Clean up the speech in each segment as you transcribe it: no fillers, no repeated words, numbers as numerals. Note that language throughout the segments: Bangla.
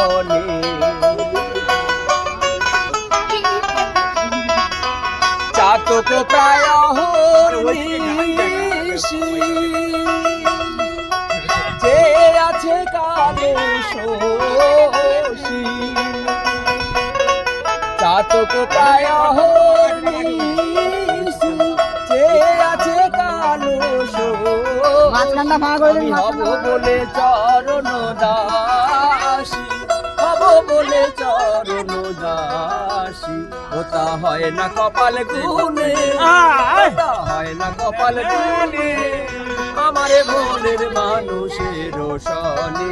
রসনে চাতক প্রায় অহর্নিশি যে আছে কালো শোষী চাতক প্রায় অহর্নিশি যে আছে কালো শোষী হব বলে চরণ দাসী হব বলে চরণ দাসী ওটা হয় না কপাল গুনে ওটা হয় না কপাল গুনে আমার মনের মানুষের রোশনে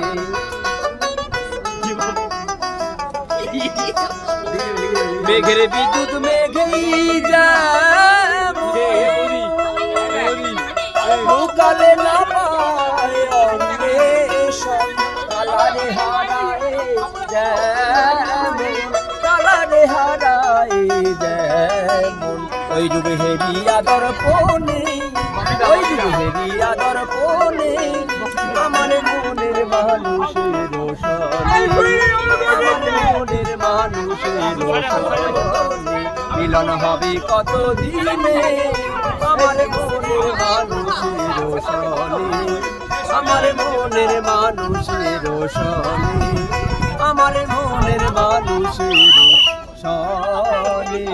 মেঘের বিদ্যুৎ মেঘেই যায় কালে না পায় অন্বেষণ কালারে হারায় যেমন কালারে হারায় যেমন ওই রূপে হেরিয়া দর্পণে ওই রূপে হেরিয়া দর্পণে আমার মনের মানুষের রোশনে মনের মানুষের রোশনে মিলন হবে কত দিনে আমার মনের মানুষের রোশনে আমার মনের মানুষের রোশনে আমার মনের মানুষের রোশনে